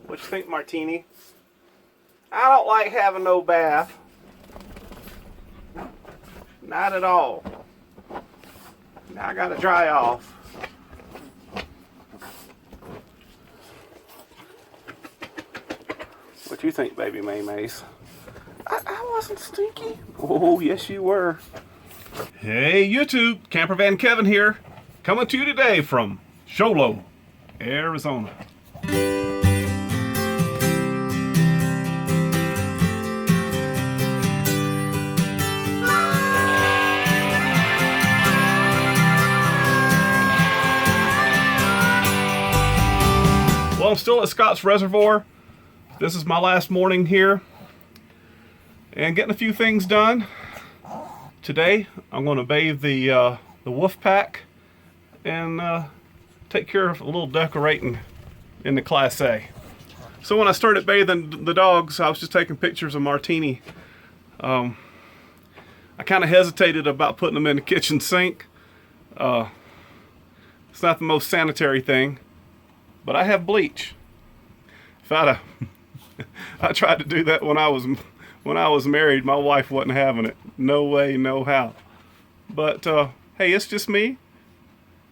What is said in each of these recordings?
What you think, Martini? I don't like having no bath. Not at all. Now I gotta dry off. What you think, baby MaeMaes? I wasn't stinky. Oh, yes you were. Hey YouTube, Campervan Kevin here, coming to you today from Sholo, Arizona. Well, I'm still at Scott's Reservoir. This is my last morning here and getting a few things done. Today I'm going to bathe the WOOF pack and take care of a little decorating in the Class A. So when I started bathing the dogs, I was just taking pictures of Martini. I kind of hesitated about putting them in the kitchen sink. It's not the most sanitary thing, but I have bleach. If I tried to do that when I was married, my wife wasn't having it. No way, no how. But hey, it's just me.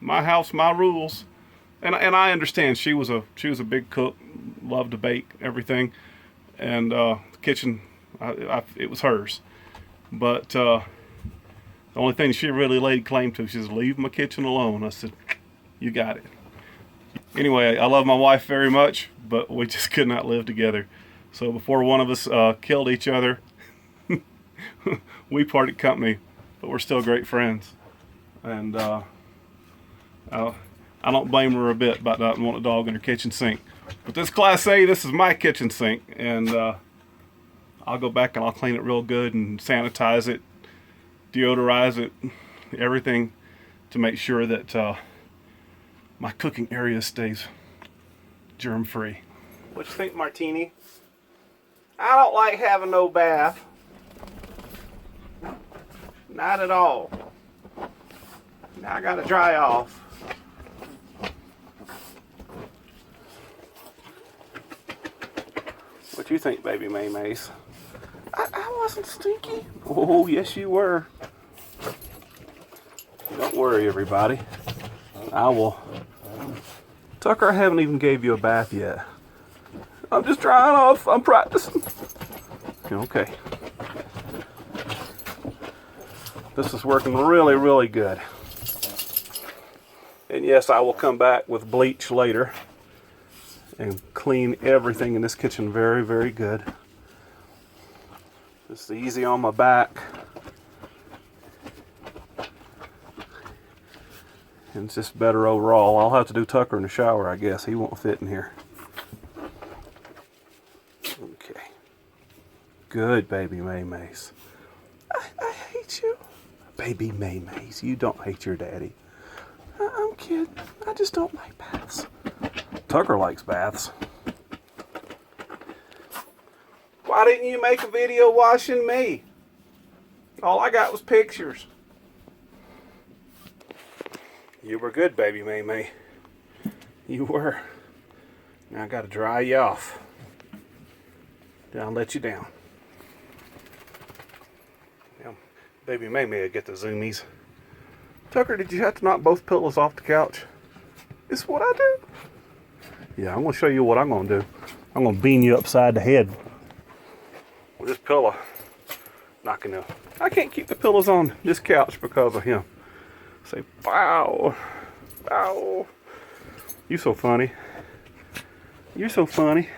My house, my rules. And I understand she was a big cook, loved to bake everything, and the kitchen, it was hers. But the only thing she really laid claim to, she said, "Leave my kitchen alone." I said, "You got it." Anyway, I love my wife very much, but we just could not live together. So before one of us killed each other, we parted company, but we're still great friends. And I don't blame her a bit about not wanting a dog in her kitchen sink. But this Class A, this is my kitchen sink, and I'll go back and I'll clean it real good and sanitize it, deodorize it, everything to make sure that my cooking area stays germ-free. What you think, Martini? I don't like having no bath. Not at all. Now I gotta dry off. What you think, baby MaeMaes? I wasn't stinky. Oh, yes you were. Don't worry, everybody. I will. Tucker, I haven't even gave you a bath yet. I'm just drying off. I'm practicing. Okay. This is working really, really good. And yes, I will come back with bleach later and clean everything in this kitchen very, very good. Just easy on my back. And it's just better overall. I'll have to do Tucker in the shower, I guess. He won't fit in here. Okay. Good, baby MaeMaes. I hate you. Baby MaeMaes, you don't hate your daddy. I'm kidding. I just don't like baths. Tucker likes baths. Why didn't you make a video washing me? All I got was pictures. You were good, baby MaeMae. You were. Now I gotta dry you off. Then I'll let you down. Now, baby MaeMae will get the zoomies. Tucker, did you have to knock both pillows off the couch? It's what I do. Yeah, I'm gonna show you what I'm gonna do. I'm gonna bean you upside the head with this pillow. Knocking them. I can't keep the pillows on this couch because of him. Say, "Bow, bow." You so funny. You're so funny.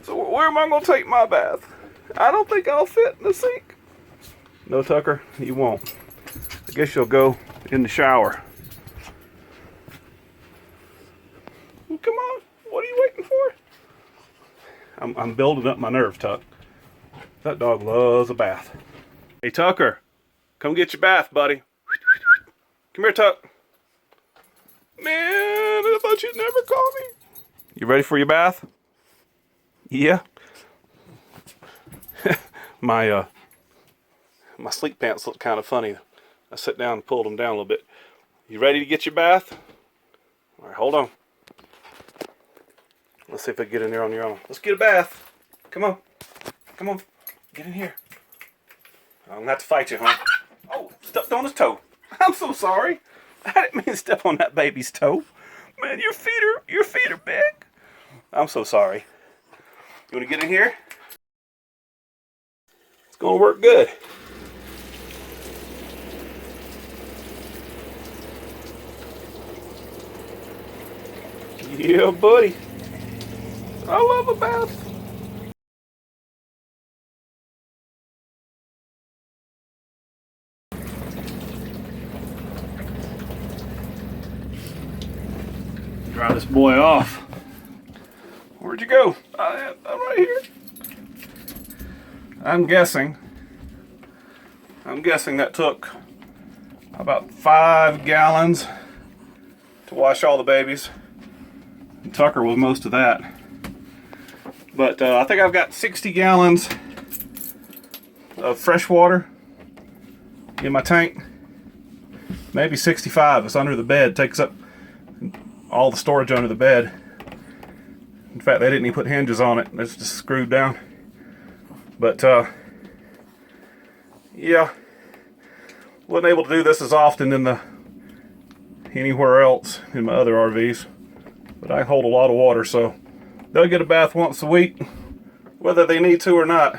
So where am I gonna take my bath? I don't think I'll fit in the sink. No, Tucker, you won't. I guess you'll go in the shower. Well, come on, what are you waiting for? I'm building up my nerve, Tuck. That dog loves a bath. Hey, Tucker, come get your bath, buddy. Come here, Tuck. Man, I thought you'd never call me. You ready for your bath? Yeah. My sleep pants look kind of funny. I sat down and pulled them down a little bit. You ready to get your bath? All right, hold on. Let's see if I get in there on your own. Let's get a bath. Come on. Come on. Get in here. I'm gonna have to fight you, huh? Oh, stepped on his toe. I'm so sorry. I didn't mean to step on that baby's toe. Man, your feet are big. I'm so sorry. You wanna get in here? It's gonna work good. Yeah, buddy. I love a bath. Dry this boy off. Where'd you go? I'm right here. I'm guessing that took about 5 gallons to wash all the babies. And Tucker was most of that. But I think I've got 60 gallons of fresh water in my tank. Maybe 65. It's under the bed. Takes up all the storage under the bed. In fact, they didn't even put hinges on it. It's just screwed down. But yeah, wasn't able to do this as often anywhere else in my other RVs. But I hold a lot of water, so they'll get a bath once a week, whether they need to or not.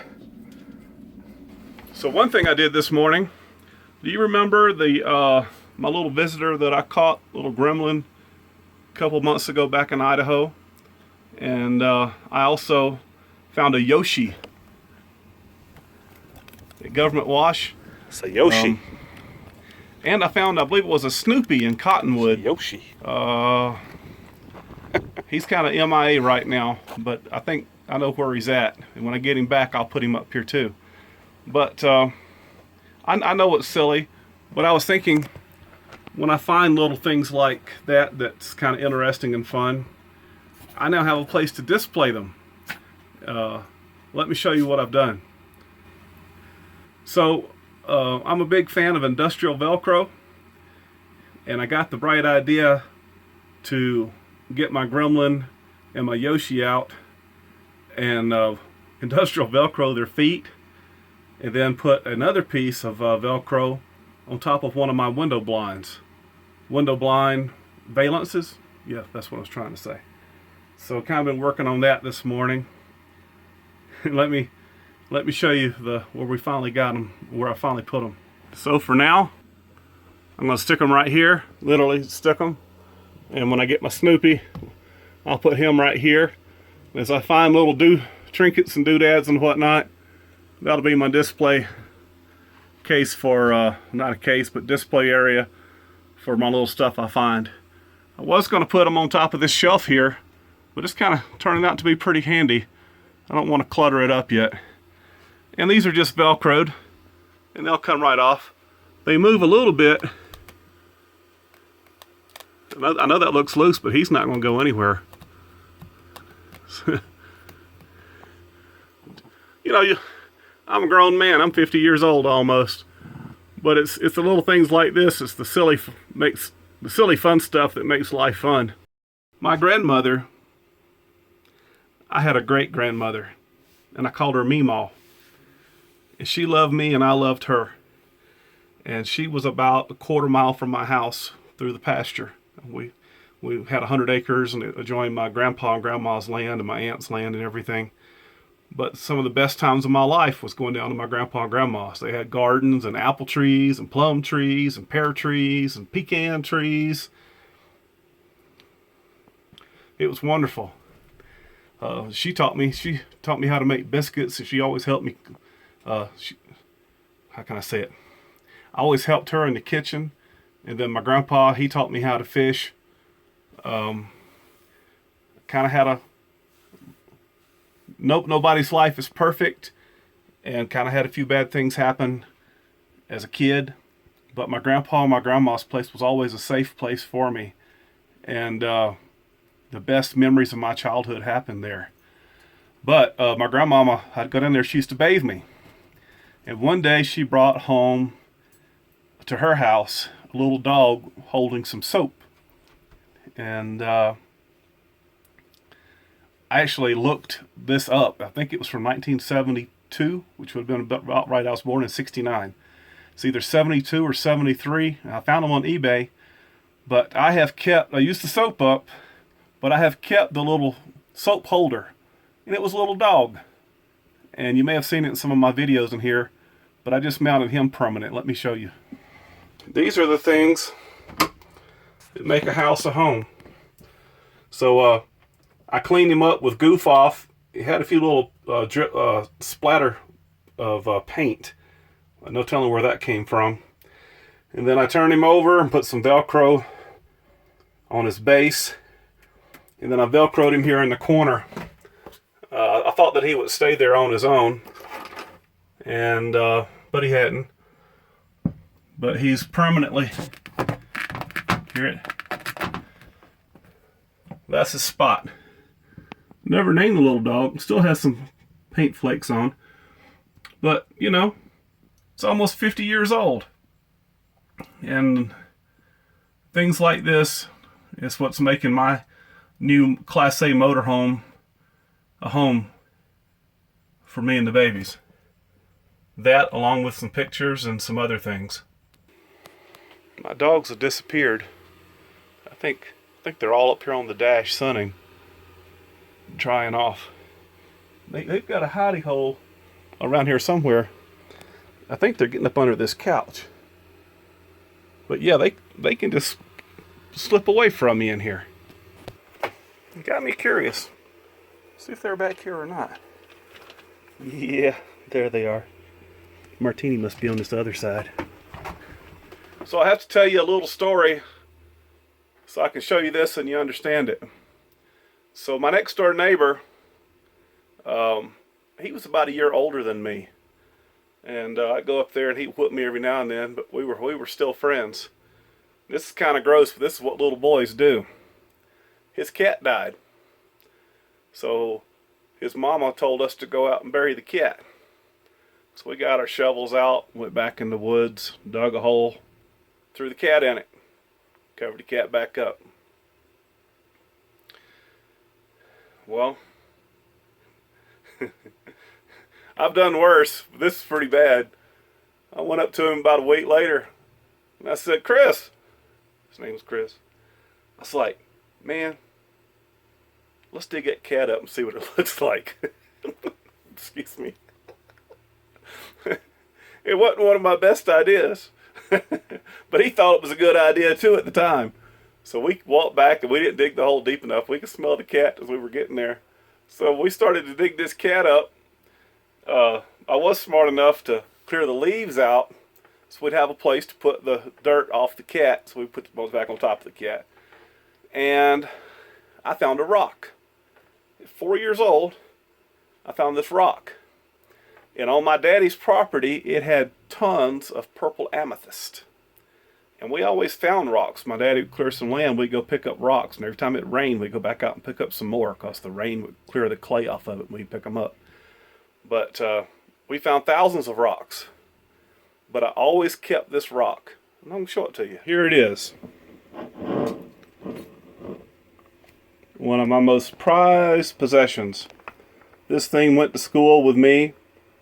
So one thing I did this morning, do you remember my little visitor that I caught, little gremlin, a couple months ago back in Idaho? And I also found a Yoshi at Government Wash. It's a Yoshi. And I found, I believe it was a Snoopy in Cottonwood. Yoshi. He's kind of MIA right now, but I think I know where he's at. And when I get him back, I'll put him up here too. But I know it's silly, but I was thinking, when I find little things like that that's kind of interesting and fun, I now have a place to display them. Let me show you what I've done. So I'm a big fan of industrial Velcro, and I got the bright idea to get my Gremlin and my Yoshi out and industrial Velcro their feet, and then put another piece of Velcro on top of one of my window blinds. Window blind valences? Yeah, that's what I was trying to say. So kind of been working on that this morning. let me show you where we finally got them, where I finally put them. So for now, I'm going to stick them right here, literally stick them. And when I get my Snoopy, I'll put him right here. As I find little trinkets and doodads and whatnot, that'll be my display case for, not a case, but display area for my little stuff I find. I was going to put them on top of this shelf here, but it's kind of turning out to be pretty handy. I don't want to clutter it up yet. And these are just Velcroed, and they'll come right off. They move a little bit. I know that looks loose, but he's not going to go anywhere. You know, I'm a grown man. I'm 50 years old almost. But it's the little things like this. It's the silly fun stuff that makes life fun. My grandmother, I had a great grandmother, and I called her MaeMae. And she loved me, and I loved her. And she was about a quarter mile from my house through the pasture. We had 100 acres, and it adjoined my grandpa and grandma's land and my aunt's land and everything. But some of the best times of my life was going down to my grandpa and grandma's. They had gardens and apple trees and plum trees and pear trees and pecan trees. It was wonderful. She taught me how to make biscuits. She always helped me. How can I say it? I always helped her in the kitchen. And then my grandpa, he taught me how to fish. Kind of had nobody's life is perfect, and kind of had a few bad things happen as a kid. But my grandpa and my grandma's place was always a safe place for me. And the best memories of my childhood happened there. But my grandmama, I'd go in there, she used to bathe me. And one day she brought home to her house a little dog holding some soap. And I actually looked this up. I think it was from 1972, which would have been about right. I was born in 69. It's either 72 or 73. I found them on eBay. But I used the soap up, but I have kept the little soap holder. And it was a little dog. And you may have seen it in some of my videos in here, but I just mounted him permanent. Let me show you. These are the things that make a house a home. So I cleaned him up with Goof Off. He had a few little splatter of paint. No telling where that came from. And then I turned him over and put some Velcro on his base. And then I Velcroed him here in the corner. I thought that he would stay there on his own. And but he hadn't. But he's permanently, hear it? That's his spot. Never named the little dog. Still has some paint flakes on. But, you know, it's almost 50 years old. And things like this is what's making my new Class A motorhome a home for me and the babies. That, along with some pictures and some other things. My dogs have disappeared. I think they're all up here on the dash sunning, drying off. They've got a hidey hole around here somewhere. I think they're getting up under this couch. But yeah, they can just slip away from me in here. It got me curious. See if they're back here or not. Yeah, there they are. Martini must be on this other side. So I have to tell you a little story so I can show you this and you understand it. So my next door neighbor, he was about a year older than me. And I'd go up there and he'd whoop me every now and then, but we were still friends. This is kind of gross, but this is what little boys do. His cat died. So his mama told us to go out and bury the cat. So we got our shovels out, went back in the woods, dug a hole, threw the cat in it, covered the cat back up. Well, I've done worse. This is pretty bad. I went up to him about a week later, and I said, Chris, his name was Chris. I was like, man, let's dig that cat up and see what it looks like. Excuse me. It wasn't one of my best ideas. But he thought it was a good idea too at the time. So we walked back and we didn't dig the hole deep enough. We could smell the cat as we were getting there. So we started to dig this cat up. I was smart enough to clear the leaves out so we'd have a place to put the dirt off the cat. So we put the bones back on top of the cat. And I found a rock. At 4 years old, I found this rock. And on my daddy's property, it had tons of purple amethyst. And we always found rocks. My daddy would clear some land, we'd go pick up rocks. And every time it rained, we'd go back out and pick up some more because the rain would clear the clay off of it and we'd pick them up. But we found thousands of rocks. But I always kept this rock. I'm going to show it to you. Here it is. One of my most prized possessions. This thing went to school with me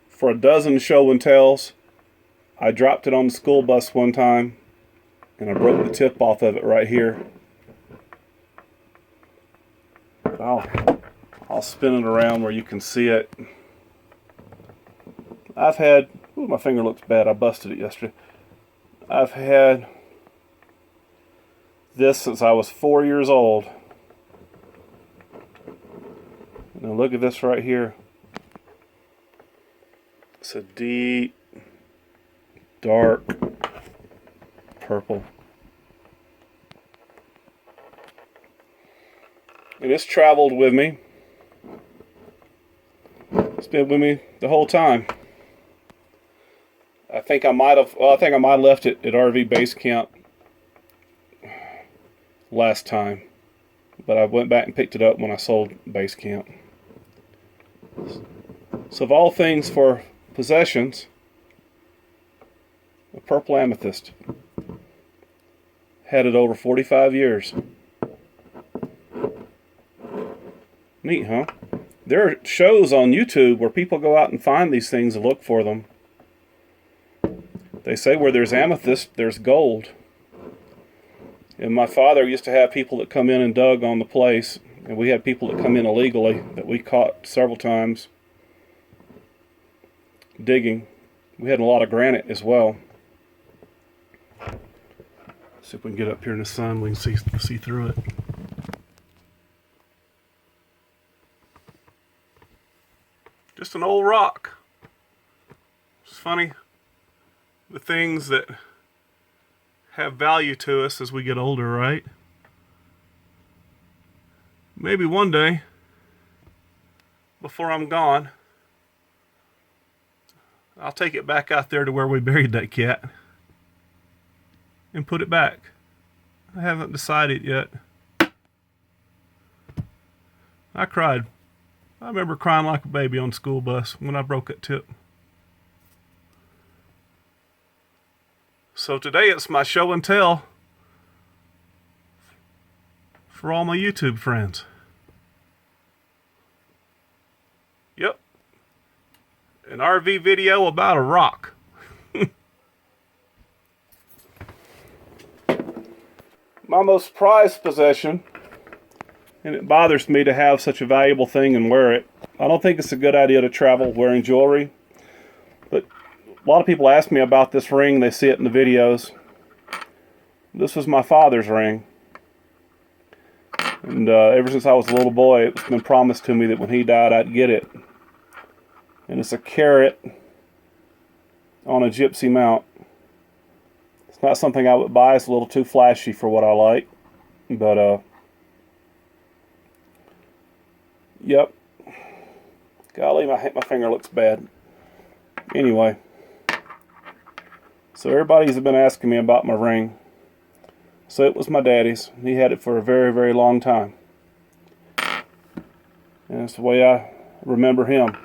for a dozen show and tells. I dropped it on the school bus one time and I broke the tip off of it right here. I'll spin it around where you can see it. I've had, ooh, my finger looks bad, I busted it yesterday. I've had this since I was 4 years old. Now look at this right here. It's a deep, dark purple. And it's traveled with me. It's been with me the whole time. I think I might have left it at RV base camp last time. But I went back and picked it up when I sold base camp. So of all things for possessions, a purple amethyst. Had it over 45 years. Neat, huh? There are shows on YouTube where people go out and find these things and look for them. They say where there's amethyst, there's gold. And my father used to have people that come in and dug on the place. And we had people that come in illegally that we caught several times digging. We had a lot of granite as well. See if we can get up here in the sun, we can see through it. Just an old rock. It's funny, the things that have value to us as we get older, right? Maybe one day, before I'm gone, I'll take it back out there to where we buried that cat and put it back. I haven't decided yet. I cried. I remember crying like a baby on the school bus when I broke that tip. So today it's my show and tell for all my YouTube friends. Yep. An RV video about a rock. My most prized possession, and it bothers me to have such a valuable thing and wear it. I don't think it's a good idea to travel wearing jewelry, but a lot of people ask me about this ring. They see it in the videos. This was my father's ring. And ever since I was a little boy, it's been promised to me that when he died, I'd get it. And it's a carat on a gypsy mount. It's not something I would buy. It's a little too flashy for what I like. But, yep. Golly, my finger looks bad. Anyway. So everybody's been asking me about my ring. So it was my daddy's. He had it for a very, very long time. And it's the way I remember him.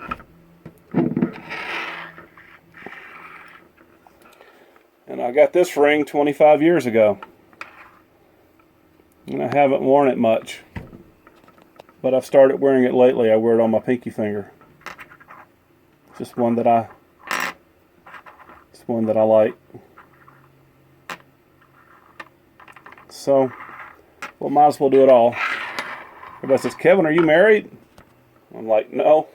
And I got this ring 25 years ago. And I haven't worn it much. But I've started wearing it lately. I wear it on my pinky finger. It's just one that I like. So, well, might as well do it all. Everybody says, Kevin, are you married? I'm like, no.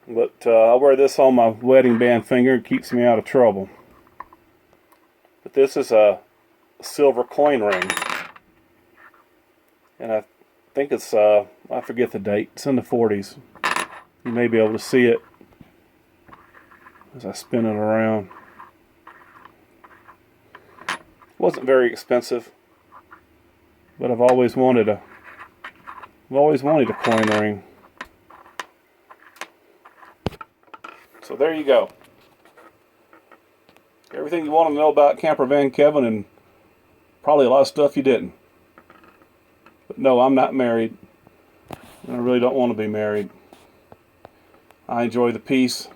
But I wear this on my wedding band finger. It keeps me out of trouble. But this is a silver coin ring. And I think it's, I forget the date. It's in the 40s. You may be able to see it as I spin it around. It wasn't very expensive. But I've always wanted a coin ring. So there you go. Everything you want to know about Campervan Kevin, and probably a lot of stuff you didn't. But no, I'm not married. And I really don't want to be married. I enjoy the peace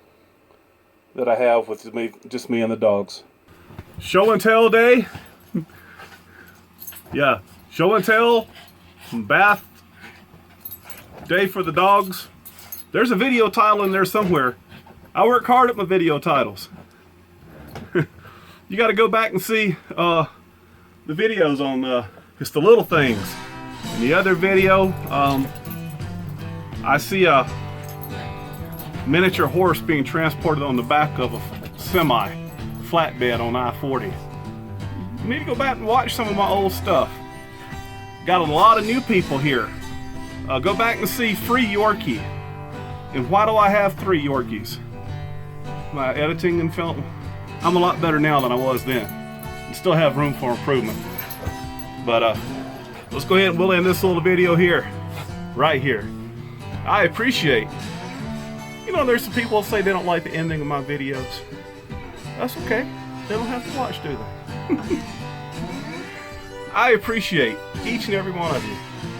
that I have with just me and the dogs. Show and tell day. Yeah. Show and tell, bath day for the dogs. There's a video title in there somewhere. I work hard at my video titles. You got to go back and see the videos on it's the little things. In the other video, I see a miniature horse being transported on the back of a semi flatbed on I-40. You need to go back and watch some of my old stuff. Got a lot of new people here. Go back and see Free Yorkie. And why do I have 3 Yorkies? My editing and film, I'm a lot better now than I was then. And still have room for improvement. But let's go ahead and we'll end this little video here. Right here. I appreciate. You know, there's some people that say they don't like the ending of my videos. That's okay. They don't have to watch, do they? I appreciate each and every one of you.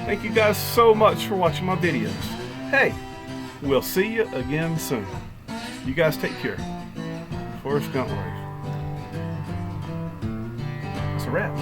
Thank you guys so much for watching my videos. Hey, we'll see you again soon. You guys take care. Forrest Gump life. It's a wrap.